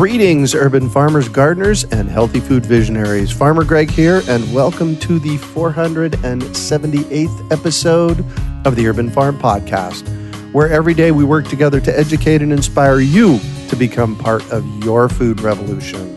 Greetings, urban farmers, gardeners, and healthy food visionaries. Farmer Greg here, and welcome to the 478th episode of the Urban Farm Podcast, where every day we work together to educate and inspire you to become part of your food revolution.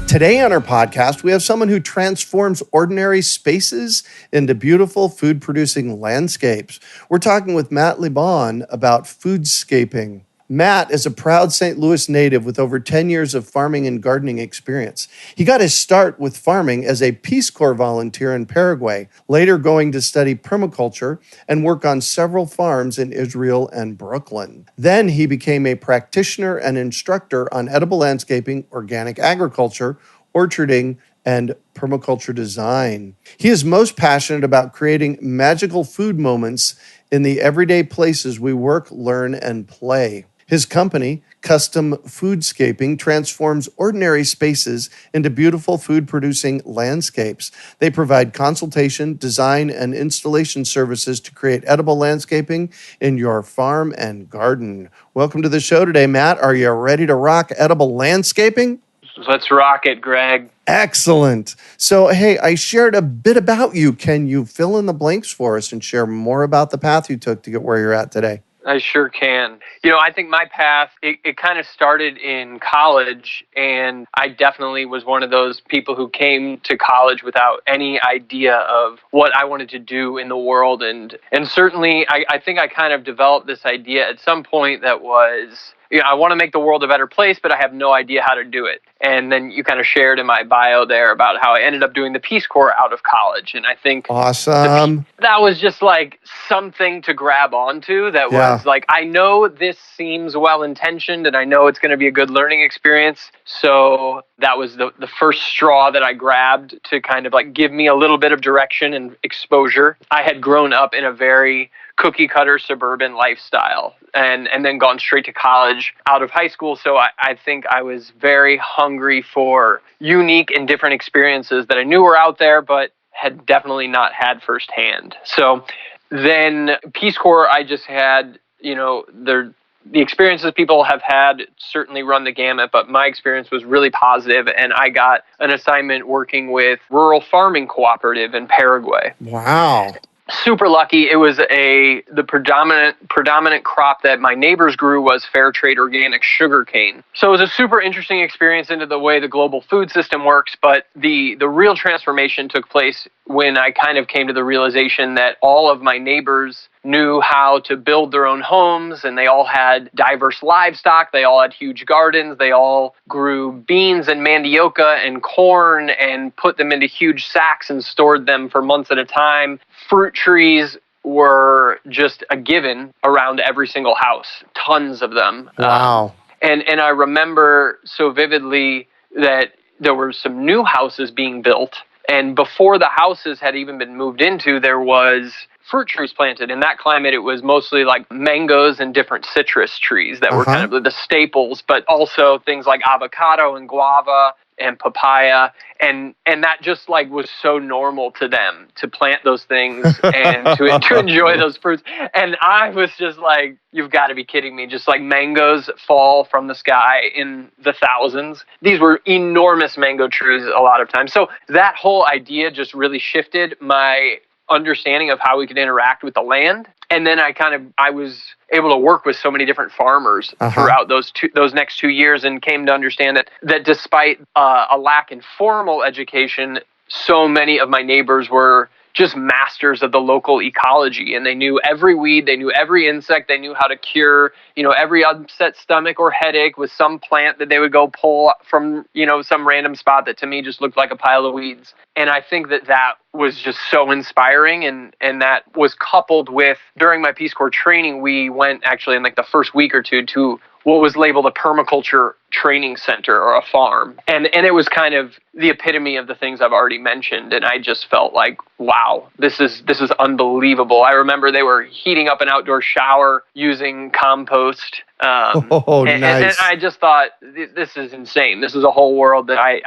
Today on our podcast, we have someone who transforms ordinary spaces into beautiful food-producing landscapes. We're talking with Matt Lebon about foodscaping. Matt is a proud St. Louis native with over 10 years of farming and gardening experience. He got his start with farming as a Peace Corps volunteer in Paraguay, later going to study permaculture and work on several farms in Israel and Brooklyn. Then he became a practitioner and instructor on edible landscaping, organic agriculture, orcharding, and permaculture design. He is most passionate about creating magical food moments in the everyday places we work, learn, and play. His company, Custom Foodscaping, transforms ordinary spaces into beautiful food-producing landscapes. They provide consultation, design, and installation services to create edible landscaping in your farm and garden. Welcome to the show today, Matt. Are you ready to rock edible landscaping? Let's rock it, Greg. Excellent. So, hey, I shared a bit about you. Can you fill in the blanks for us and share more about the path you took to get where you're at today? I sure can. I think my path, it kind of started in college, and I definitely was one of those people who came to college without any idea of what I wanted to do in the world. And certainly, I think I kind of developed this idea at some point that was, I want to make the world a better place, but I have no idea how to do it. And then you kind of shared in my bio there about how I ended up doing the Peace Corps out of college. And I think awesome. That was just like something to grab onto that was like, I know this seems well-intentioned and I know it's going to be a good learning experience. So that was the first straw that I grabbed to kind of like give me a little bit of direction and exposure. I had grown up in a very cookie cutter suburban lifestyle and then gone straight to college out of high school. So I think I was very hungry for unique and different experiences that I knew were out there, but had definitely not had firsthand. So then Peace Corps, I just had, the experiences people have had certainly run the gamut, but my experience was really positive, and I got an assignment working with Rural Farming Cooperative in Paraguay. Wow. Super lucky. It was the predominant crop that my neighbors grew was fair trade organic sugarcane. So it was a super interesting experience into the way the global food system works, but the real transformation took place when I kind of came to the realization that all of my neighbors knew how to build their own homes, and they all had diverse livestock. They all had huge gardens. They all grew beans and mandioca and corn and put them into huge sacks and stored them for months at a time. Fruit trees were just a given around every single house, tons of them. Wow. And I remember so vividly that there were some new houses being built, and before the houses had even been moved into, there was fruit trees planted. In that climate, it was mostly like mangoes and different citrus trees that were kind of the staples, but also things like avocado and guava and papaya. And that just like was so normal to them to plant those things and to enjoy those fruits. And I was just like, you've got to be kidding me. Just like mangoes fall from the sky in the thousands. These were enormous mango trees a lot of times. So that whole idea just really shifted my understanding of how we could interact with the land. And then I was able to work with so many different farmers throughout those next 2 years, and came to understand that despite a lack in formal education, so many of my neighbors were just masters of the local ecology, and they knew every weed, they knew every insect, they knew how to cure, every upset stomach or headache with some plant that they would go pull from, some random spot that to me just looked like a pile of weeds. And I think that was just so inspiring, and that was coupled with, during my Peace Corps training, we went actually in like the first week or two to what was labeled a permaculture training center or a farm. And it was kind of the epitome of the things I've already mentioned. And I just felt like, wow, this is unbelievable. I remember they were heating up an outdoor shower using compost. Nice. And I just thought, this is insane. This is a whole world that I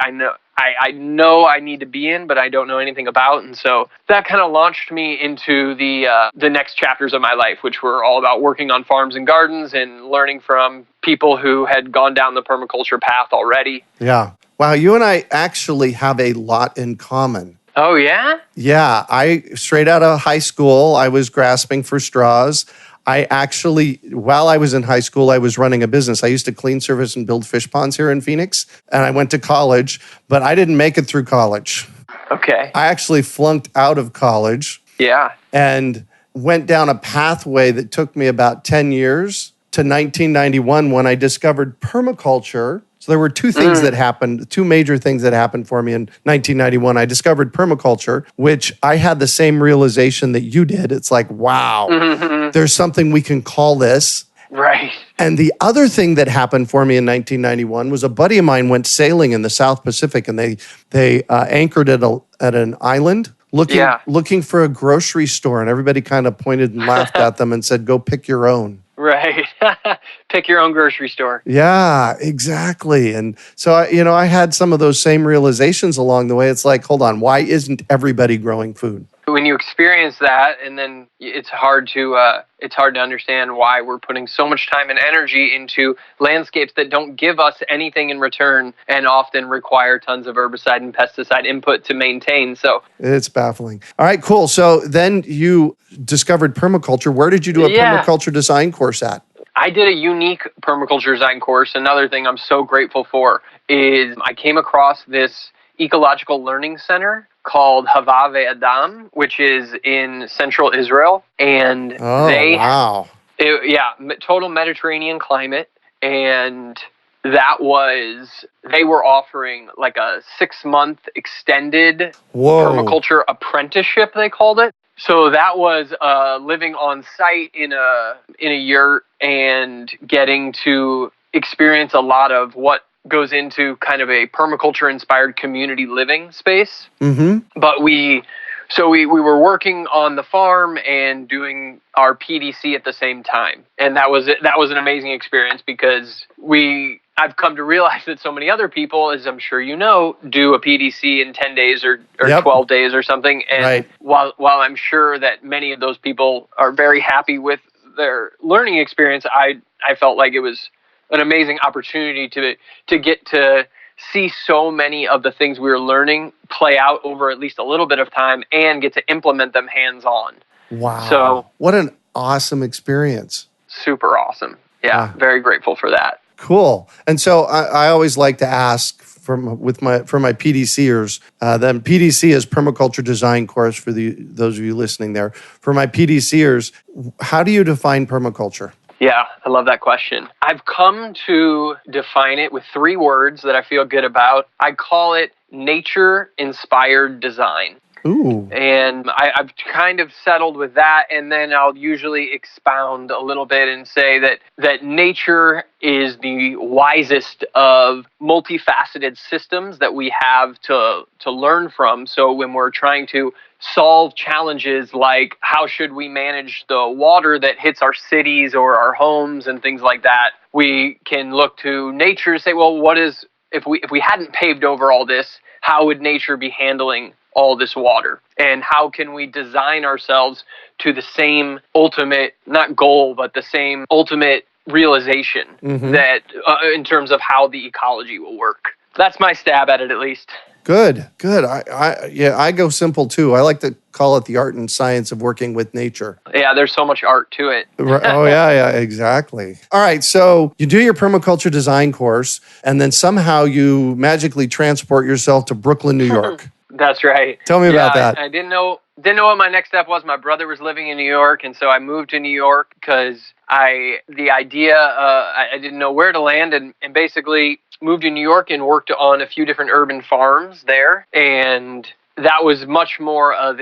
I know I need to be in, but I don't know anything about. And so that kind of launched me into the next chapters of my life, which were all about working on farms and gardens and learning from people who had gone down the permaculture path already. Yeah. Wow, you and I actually have a lot in common. Oh, yeah? Yeah, straight out of high school, I was grasping for straws. I actually, while I was in high school, I was running a business. I used to clean, service, and build fish ponds here in Phoenix. And I went to college, but I didn't make it through college. Okay. I actually flunked out of college. Yeah. And went down a pathway that took me about 10 years to 1991 when I discovered permaculture. So there were two things that happened, two major things that happened for me in 1991. I discovered permaculture, which I had the same realization that you did. It's like, wow, there's something we can call this. Right. And the other thing that happened for me in 1991 was a buddy of mine went sailing in the South Pacific, and they anchored at an island looking for a grocery store, and everybody kind of pointed and laughed at them and said, "Go pick your own." Right. Pick your own grocery store. Yeah, exactly. And so, I had some of those same realizations along the way. It's like, hold on, why isn't everybody growing food? When you experience that, and then it's hard to understand why we're putting so much time and energy into landscapes that don't give us anything in return and often require tons of herbicide and pesticide input to maintain. So it's baffling. All right, cool. So then you discovered permaculture. Where did you do a permaculture design course at? I did a unique permaculture design course. Another thing I'm so grateful for is I came across this ecological learning center called Havave Adam, which is in central Israel. And total Mediterranean climate. And they were offering like a 6-month extended permaculture apprenticeship, they called it. So that was living on site in a yurt and getting to experience a lot of what goes into kind of a permaculture-inspired community living space. Mm-hmm. But we were working on the farm and doing our PDC at the same time, and that was an amazing experience because I've come to realize that so many other people, as I'm sure you know, do a PDC in 10 days or 12 days or something. And while I'm sure that many of those people are very happy with their learning experience, I felt like it was an amazing opportunity to get to see so many of the things we were learning play out over at least a little bit of time and get to implement them hands-on. Wow. So what an awesome experience. Super awesome. Yeah, very grateful for that. Cool. And so I always like to ask for my PDCers, then PDC is permaculture design course for those of you listening there. For my PDCers, how do you define permaculture? Yeah, I love that question. I've come to define it with 3 words that I feel good about. I call it nature-inspired design. Ooh. And I've kind of settled with that, and then I'll usually expound a little bit and say that nature is the wisest of multifaceted systems that we have to learn from. So when we're trying to solve challenges like how should we manage the water that hits our cities or our homes and things like that, we can look to nature and say, well, if we hadn't paved over all this, how would nature be handling all this water? And how can we design ourselves to the same ultimate, not goal, but the same ultimate realization that in terms of how the ecology will work? That's my stab at it, at least. Good. I go simple too. I like to call it the art and science of working with nature. Yeah, there's so much art to it. Oh, yeah, exactly. All right, so you do your permaculture design course, and then somehow you magically transport yourself to Brooklyn, New York. That's right. Tell me about that. I didn't know what my next step was. My brother was living in New York, and so I moved to New York because I didn't know where to land, and basically moved to New York and worked on a few different urban farms there. And that was much more of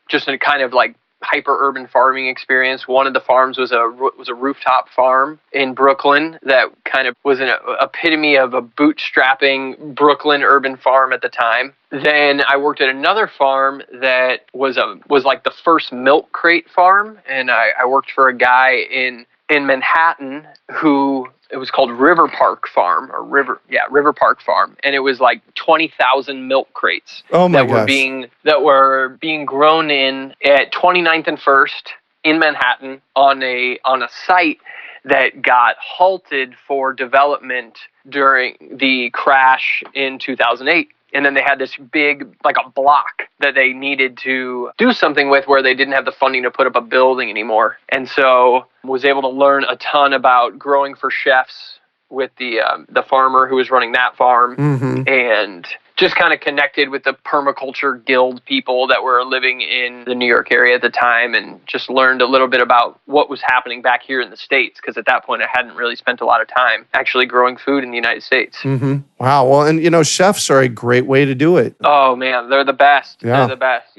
just a kind of like hyper-urban farming experience. One of the farms was a rooftop farm in Brooklyn that kind of was an epitome of a bootstrapping Brooklyn urban farm at the time. Then I worked at another farm that was like the first milk crate farm, and I worked for a guy in in Manhattan who, it was called River Park Farm River Park Farm. And it was like 20,000 milk crates that were being grown in at 29th and First in Manhattan on a site that got halted for development during the crash in 2008. And then they had this big, like a block that they needed to do something with where they didn't have the funding to put up a building anymore. And so was able to learn a ton about growing for chefs with the farmer who was running that farm, and just kind of connected with the permaculture guild people that were living in the New York area at the time, and just learned a little bit about what was happening back here in the States, because at that point I hadn't really spent a lot of time actually growing food in the United States. Wow. Well, and chefs are a great way to do it. Oh man, they're the best. Yeah. They're the best.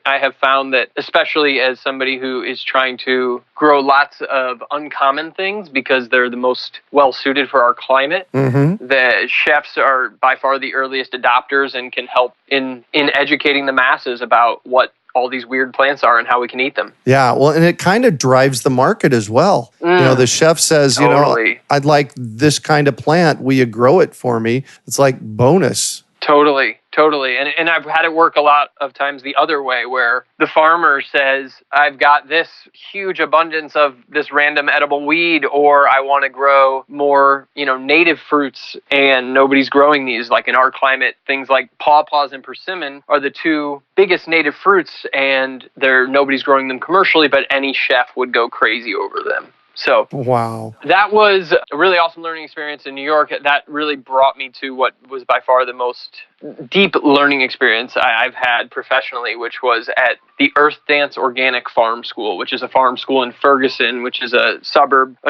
I have found that, especially as somebody who is trying to grow lots of uncommon things because they're the most well suited for our climate, the chefs are by far the earliest adopters and can help in educating the masses about what all these weird plants are and how we can eat them. Yeah, well, and it kind of drives the market as well. The chef says, Totally. I'd like this kind of plant. Will you grow it for me? It's like bonus. Totally. And I've had it work a lot of times the other way, where the farmer says, I've got this huge abundance of this random edible weed, or I want to grow more, native fruits, and nobody's growing these. Like in our climate, things like pawpaws and persimmon are the two biggest native fruits, and nobody's growing them commercially, but any chef would go crazy over them. So wow, that was a really awesome learning experience in New York. That really brought me to what was by far the most deep learning experience I've had professionally, which was at the Earth Dance Organic Farm School, which is a farm school in Ferguson, which is a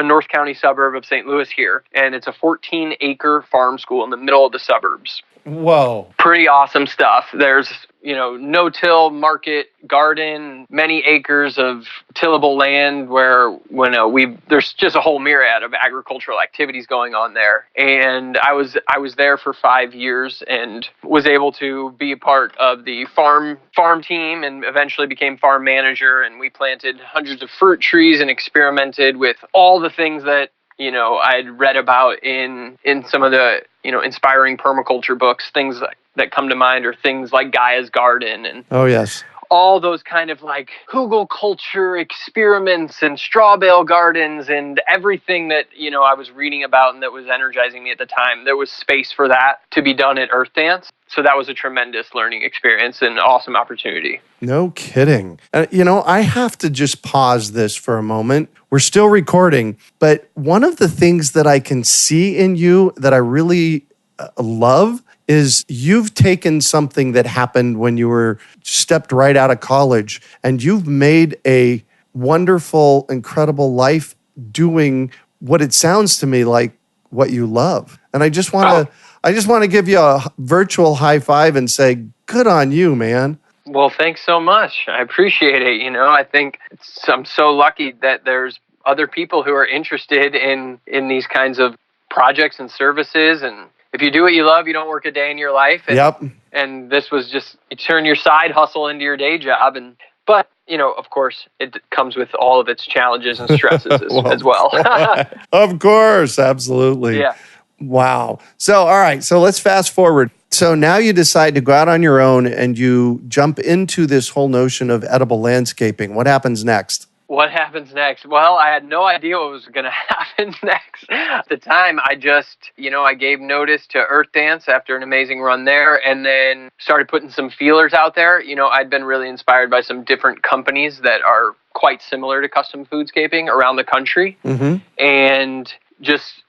North County suburb of St. Louis here. And it's a 14-acre farm school in the middle of the suburbs. Whoa. Pretty awesome stuff. There's, no-till market garden, many acres of tillable land where there's just a whole myriad of agricultural activities going on there. And I was there for 5 years and was able to be a part of the farm team, and eventually became farm manager. And we planted hundreds of fruit trees and experimented with all the things that I'd read about in some of the, inspiring permaculture books. Things that come to mind are things like Gaia's Garden and all those kind of like hugel culture experiments and straw bale gardens and everything that, I was reading about and that was energizing me at the time. There was space for that to be done at Earth Dance. So that was a tremendous learning experience and awesome opportunity. No kidding. I have to just pause this for a moment. We're still recording, but one of the things that I can see in you that I really love is you've taken something that happened when you were stepped right out of college, and you've made a wonderful, incredible life doing what it sounds to me like what you love. And I just want to give you a virtual high five and say, good on you, man. Well, thanks so much. I appreciate it. I think I'm so lucky that there's other people who are interested in these kinds of projects and services. And if you do what you love, you don't work a day in your life. And, and this was just, you turn your side hustle into your day job. But, of course, it comes with all of its challenges and stresses as well. Of course. Absolutely. Yeah. Wow. So, all right. So let's fast forward. So now you decide to go out on your own and you jump into this whole notion of edible landscaping. What happens next? What happens next? Well, I had no idea what was going to happen next. At the time, I just, I gave notice to Earth Dance after an amazing run there, and then started putting some feelers out there. I'd been really inspired by some different companies that are quite similar to custom foodscaping around the country. And just,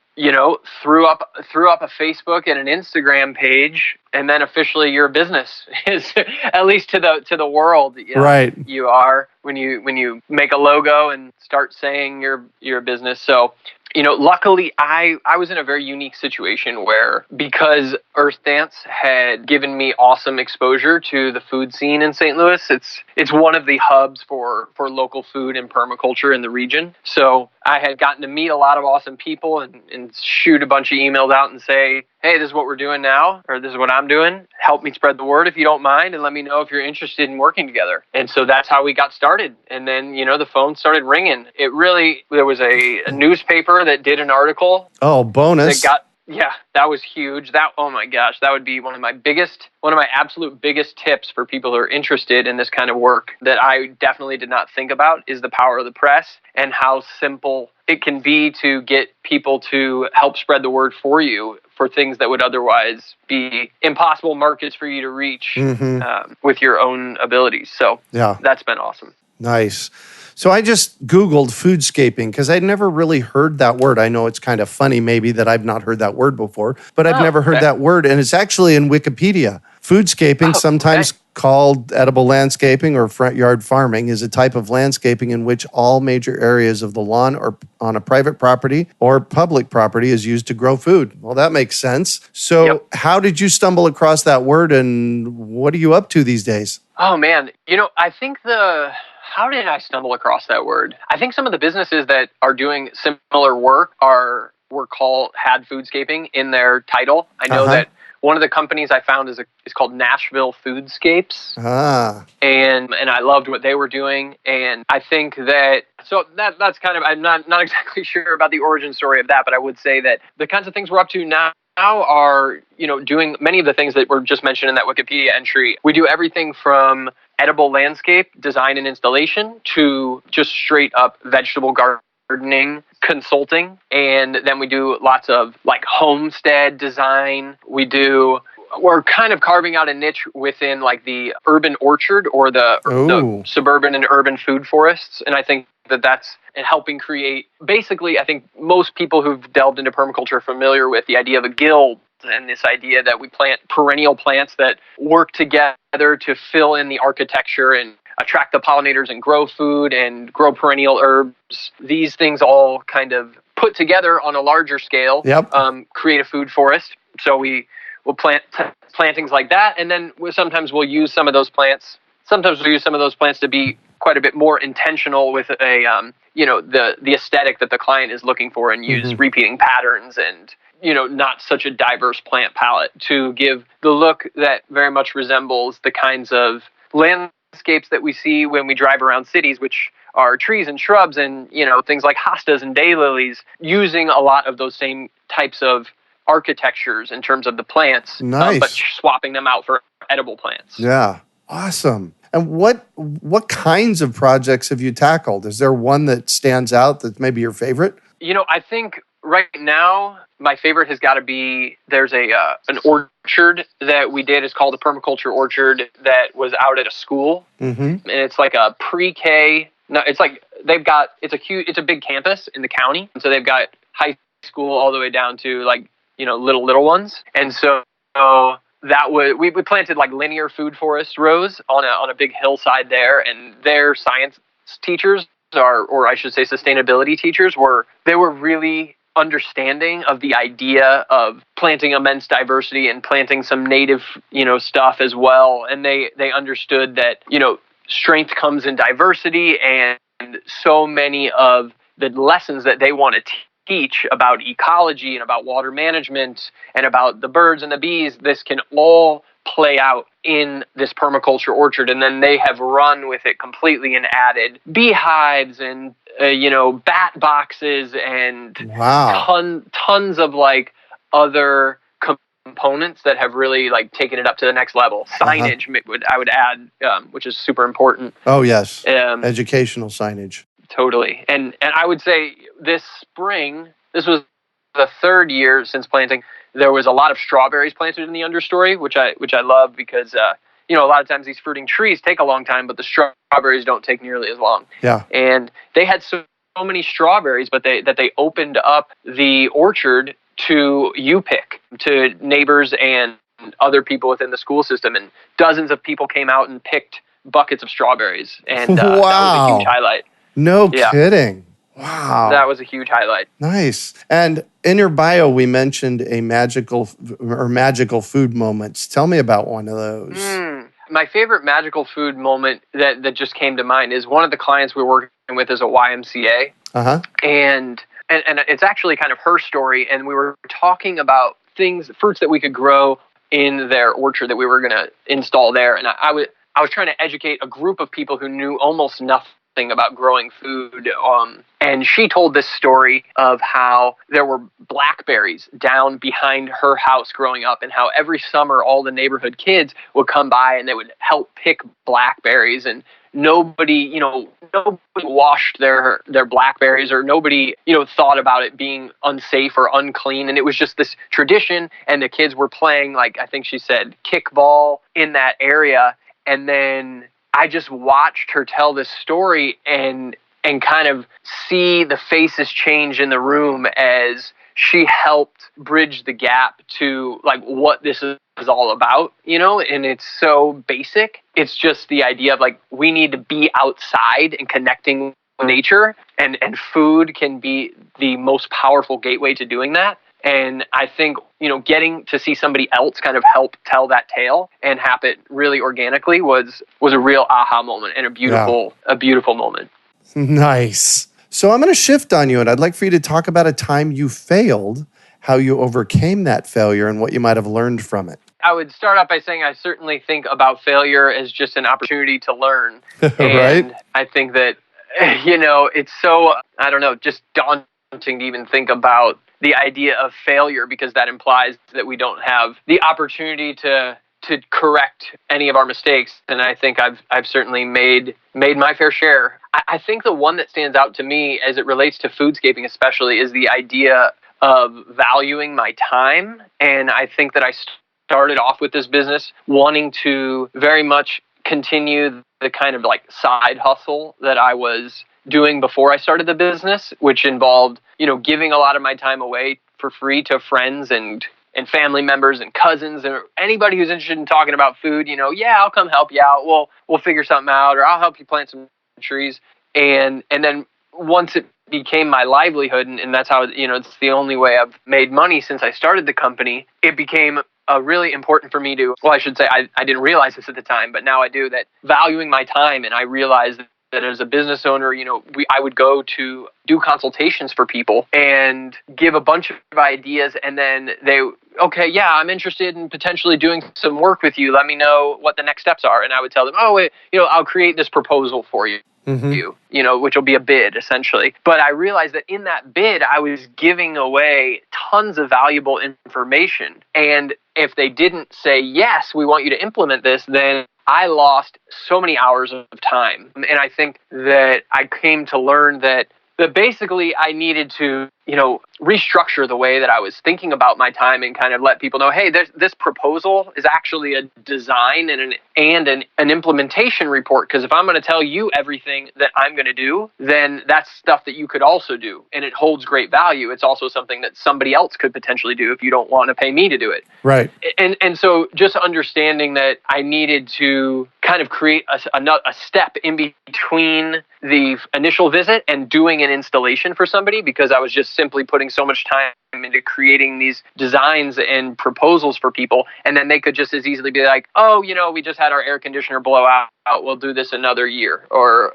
threw up a Facebook and an Instagram page, and then officially your business is, at least to the world. Right. You are when you make a logo and start saying your business. So luckily I was in a very unique situation where, because Earth Dance had given me awesome exposure to the food scene in St. Louis, it's one of the hubs for local food and permaculture in the region. So I had gotten to meet a lot of awesome people and shoot a bunch of emails out and say, hey, this is what we're doing now, or this is what I'm doing. Help me spread the word if you don't mind, and let me know if you're interested in working together. And so that's how we got started. And then, the phone started ringing. There was a newspaper that did an article. Oh, bonus. Yeah, that was huge. Oh my gosh, that would be one of my absolute biggest tips for people who are interested in this kind of work that I definitely did not think about, is the power of the press and how simple it can be to get people to help spread the word for you for things that would otherwise be impossible markets for you to reach with your own abilities. So yeah, that's been awesome. Nice. So I just Googled foodscaping because I'd never really heard that word. I know it's kind of funny maybe that I've not heard that word before, but I've never heard that word. And it's actually in Wikipedia. Foodscaping, sometimes called edible landscaping or front yard farming, is a type of landscaping in which all major areas of the lawn or on a private property or public property is used to grow food. Well, that makes sense. So How did you stumble across that word, and what are you up to these days? Oh, man. I think how did I stumble across that word? I think some of the businesses that are doing similar work had foodscaping in their title. I know that one of the companies I found is called Nashville Foodscapes. And I loved what they were doing. And I think that's kind of, I'm not exactly sure about the origin story of that, but I would say that the kinds of things we're up to now are, doing many of the things that were just mentioned in that Wikipedia entry. We do everything from edible landscape design and installation to just straight up vegetable gardening consulting. And then we do lots of homestead design. We're kind of carving out a niche within the urban orchard or the suburban and urban food forests. And I think that's helping create, basically, I think most people who've delved into permaculture are familiar with the idea of a guild and this idea that we plant perennial plants that work together to fill in the architecture and attract the pollinators and grow food and grow perennial herbs. These things all kind of put together on a larger scale, create a food forest. So we'll plant plantings like that, and then sometimes we'll use some of those plants. Sometimes we'll use some of those plants to be quite a bit more intentional with the aesthetic that the client is looking for, and use repeating patterns and not such a diverse plant palette to give the look that very much resembles the kinds of landscapes that we see when we drive around cities, which are trees and shrubs and things like hostas and daylilies, using a lot of those same types of architectures in terms of the plants, but swapping them out for edible plants. Yeah, awesome. And what kinds of projects have you tackled? Is there one that stands out that's maybe your favorite? I think right now my favorite has got to be, there's an orchard that we did. It's called a Permaculture Orchard that was out at a school. And it's like a pre-K. No, it's it's a big campus in the county. And so they've got high school all the way down to little ones. And so we planted linear food forest rows on a big hillside there, and their science teachers, or I should say sustainability teachers, were really understanding of the idea of planting immense diversity and planting some native stuff as well. And they understood that strength comes in diversity, and so many of the lessons that they want to teach about ecology and about water management and about the birds and the bees, this can all play out in this permaculture orchard. And then they have run with it completely and added beehives and bat boxes and tons of other components that have really taken it up to the next level. Signage I would add, which is super important. Oh yes, educational signage. Totally. And I would say this spring, this was the third year since planting, there was a lot of strawberries planted in the understory, which I love because a lot of times these fruiting trees take a long time, but the strawberries don't take nearly as long. Yeah. And they had so many strawberries, but they opened up the orchard to pick to neighbors and other people within the school system, and dozens of people came out and picked buckets of strawberries, and that was a huge highlight. No kidding. Wow. That was a huge highlight. Nice. And in your bio, we mentioned a magical food moments. Tell me about one of those. My favorite magical food moment that just came to mind is one of the clients we're working with is a YMCA. Uh-huh. And it's actually kind of her story. And we were talking about fruits that we could grow in their orchard that we were going to install there. And I was trying to educate a group of people who knew almost nothing about growing food. And she told this story of how there were blackberries down behind her house growing up, and how every summer all the neighborhood kids would come by and they would help pick blackberries, and nobody washed their blackberries, or nobody, thought about it being unsafe or unclean. And it was just this tradition, and the kids were playing, like, I think she said, kickball in that area. And then I just watched her tell this story and kind of see the faces change in the room as she helped bridge the gap to like what this is all about, and it's so basic. It's just the idea of like, we need to be outside and connecting with nature, and food can be the most powerful gateway to doing that. And I think, getting to see somebody else kind of help tell that tale and happen really organically was a real aha moment, and a beautiful moment. Nice. So I'm going to shift on you, and I'd like for you to talk about a time you failed, how you overcame that failure, and what you might have learned from it. I would start off by saying I certainly think about failure as just an opportunity to learn. Right. And I think that, it's so, just daunting to even think about the idea of failure, because that implies that we don't have the opportunity to correct any of our mistakes. And I think I've certainly made my fair share. I think the one that stands out to me as it relates to foodscaping especially is the idea of valuing my time. And I think that I started off with this business wanting to very much continue the kind of like side hustle that I was doing before I started the business, which involved, giving a lot of my time away for free to friends and family members and cousins and anybody who's interested in talking about food. I'll come help you out. We'll figure something out, or I'll help you plant some trees. And then once it became my livelihood, and that's how, it's the only way I've made money since I started the company, it became really important for me to, I should say, I didn't realize this at the time, but now I do, that valuing my time. And I realized that as a business owner, I would go to do consultations for people and give a bunch of ideas, and then I'm interested in potentially doing some work with you. Let me know what the next steps are. And I would tell them, I'll create this proposal for you. Mm-hmm. Which will be a bid essentially. But I realized that in that bid, I was giving away tons of valuable information. And if they didn't say, yes, we want you to implement this, then I lost so many hours of time. And I think that I came to learn that basically I needed to, restructure the way that I was thinking about my time, and kind of let people know, hey, this proposal is actually a design and an implementation report. Because if I'm going to tell you everything that I'm going to do, then that's stuff that you could also do, and it holds great value. It's also something that somebody else could potentially do if you don't want to pay me to do it. Right. And so just understanding that I needed to kind of create a step in between the initial visit and doing an installation for somebody, because I was just simply putting so much time into creating these designs and proposals for people. And then they could just as easily be like, we just had our air conditioner blow out. We'll do this another year. Or,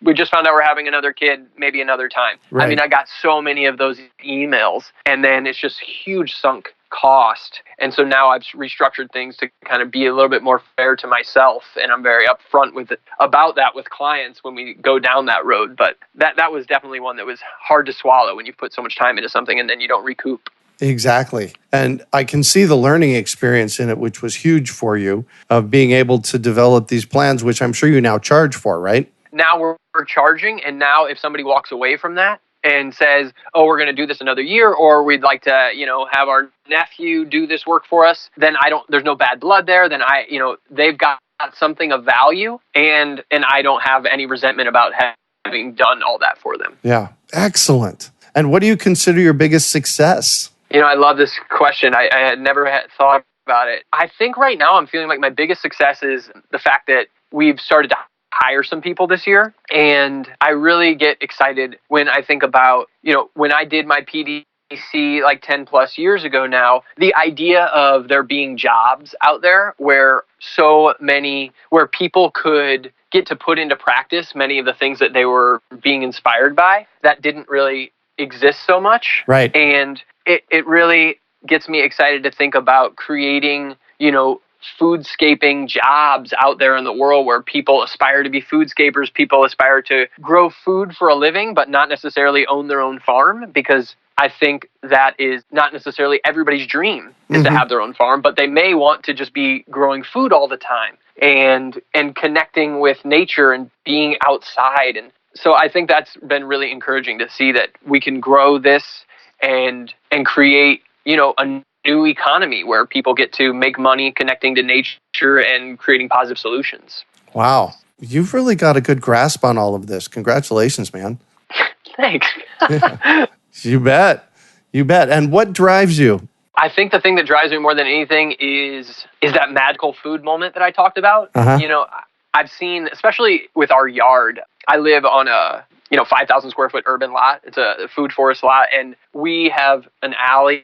we just found out we're having another kid, maybe another time. Right. I mean, I got so many of those emails, and then it's just huge sunk cost. And so now I've restructured things to kind of be a little bit more fair to myself, and I'm very upfront about that with clients when we go down that road. But that was definitely one that was hard to swallow when you put so much time into something and then you don't recoup. Exactly. And I can see the learning experience in it, which was huge for you, of being able to develop these plans, which I'm sure you now charge for, right? Now we're charging, and now if somebody walks away from that and says, we're going to do this another year, or we'd like to, have our nephew do this work for us, then there's no bad blood there. Then they've got something of value, and I don't have any resentment about having done all that for them. Yeah. Excellent. And what do you consider your biggest success? I love this question. I had never thought about it. I think right now I'm feeling like my biggest success is the fact that we've started to hire some people this year. And I really get excited when I think about, when I did my PDC like 10 plus years ago now, the idea of there being jobs out there where people could get to put into practice many of the things that they were being inspired by, that didn't really exist so much. Right. And it really gets me excited to think about creating, foodscaping jobs out there in the world where people aspire to be foodscapers, people aspire to grow food for a living, but not necessarily own their own farm, because I think that is not necessarily everybody's dream is to have their own farm, but they may want to just be growing food all the time and connecting with nature and being outside. And so I think that's been really encouraging to see that we can grow this and create, a new economy where people get to make money connecting to nature and creating positive solutions. Wow. You've really got a good grasp on all of this. Congratulations, man. Thanks. Yeah. You bet. And what drives you? I think the thing that drives me more than anything is that magical food moment that I talked about. I've seen, especially with our yard, I live on a 5,000 square foot urban lot. It's a food forest lot, and we have an alley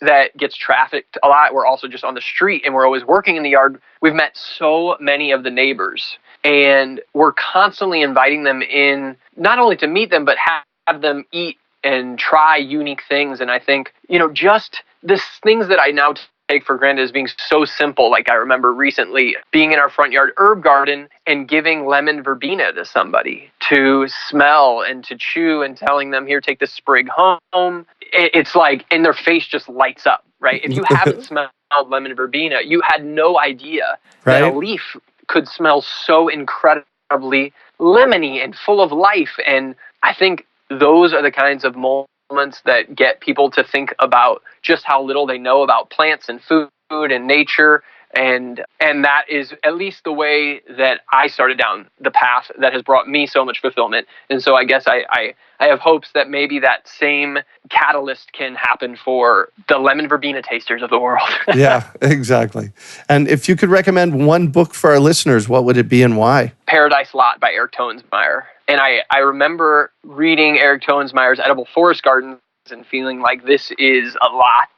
that gets trafficked a lot. We're also just on the street, and we're always working in the yard. We've met so many of the neighbors, and we're constantly inviting them in, not only to meet them, but have them eat and try unique things. And I think, just this things that I now take for granted as being so simple. Like I remember recently being in our front yard herb garden and giving lemon verbena to somebody to smell and to chew and telling them, here, take this sprig home. It's like, and their face just lights up, right? If you haven't smelled lemon verbena, you had no idea that a leaf could smell so incredibly lemony and full of life. And I think those are the kinds of moments that get people to think about just how little they know about plants and food and nature. And that is at least the way that I started down the path that has brought me so much fulfillment. And so I guess I have hopes that maybe that same catalyst can happen for the lemon verbena tasters of the world. Yeah, exactly. And if you could recommend one book for our listeners, what would it be and why? Paradise Lot by Eric Toensmeyer. And I remember reading Eric Toensmeyer's Edible Forest Gardens and feeling like this is a lot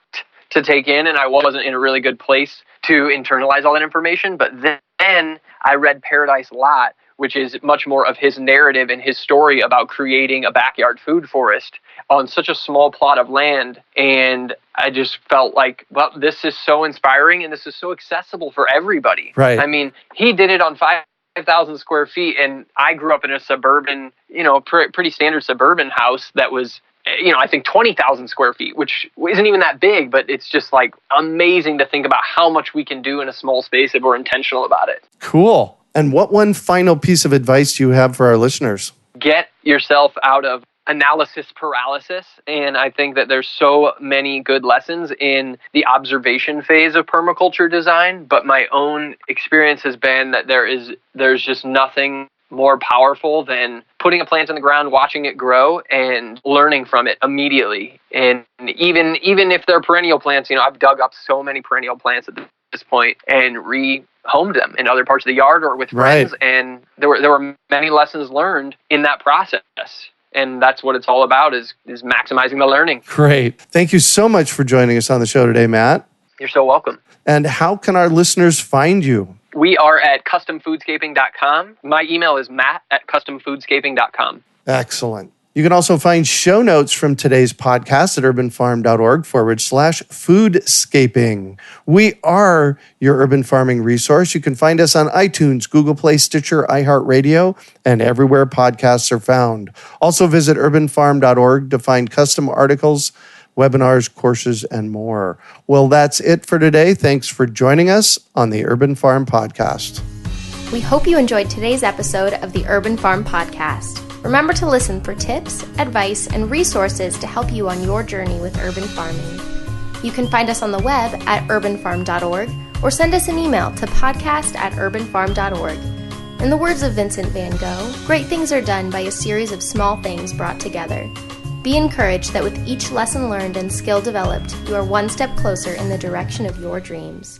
to take in, and I wasn't in a really good place to internalize all that information. But then I read Paradise Lot, which is much more of his narrative and his story about creating a backyard food forest on such a small plot of land. And I just felt like, well, this is so inspiring and this is so accessible for everybody. Right. I mean, he did it on 5,000 square feet, and I grew up in a suburban, pretty standard suburban house that was, I think 20,000 square feet, which isn't even that big, but it's just like amazing to think about how much we can do in a small space if we're intentional about it. Cool. And what one final piece of advice do you have for our listeners? Get yourself out of analysis paralysis. And I think that there's so many good lessons in the observation phase of permaculture design. But my own experience has been that there's just nothing more powerful than putting a plant in the ground, watching it grow, and learning from it immediately. And even if they're perennial plants, I've dug up so many perennial plants at this point and rehomed them in other parts of the yard or with friends. Right. And there were many lessons learned in that process. And that's what it's all about, is maximizing the learning. Great. Thank you so much for joining us on the show today, Matt. You're so welcome. And how can our listeners find you? We are at customfoodscaping.com. My email is matt@customfoodscaping.com. Excellent. You can also find show notes from today's podcast at urbanfarm.org/foodscaping. We are your urban farming resource. You can find us on iTunes, Google Play, Stitcher, iHeartRadio, and everywhere podcasts are found. Also visit urbanfarm.org to find custom articles, webinars, courses, and more. Well, that's it for today. Thanks for joining us on the Urban Farm Podcast. We hope you enjoyed today's episode of the Urban Farm Podcast. Remember to listen for tips, advice, and resources to help you on your journey with urban farming. You can find us on the web at urbanfarm.org or send us an email to podcast@urbanfarm.org. In the words of Vincent van Gogh, great things are done by a series of small things brought together. Be encouraged that with each lesson learned and skill developed, you are one step closer in the direction of your dreams.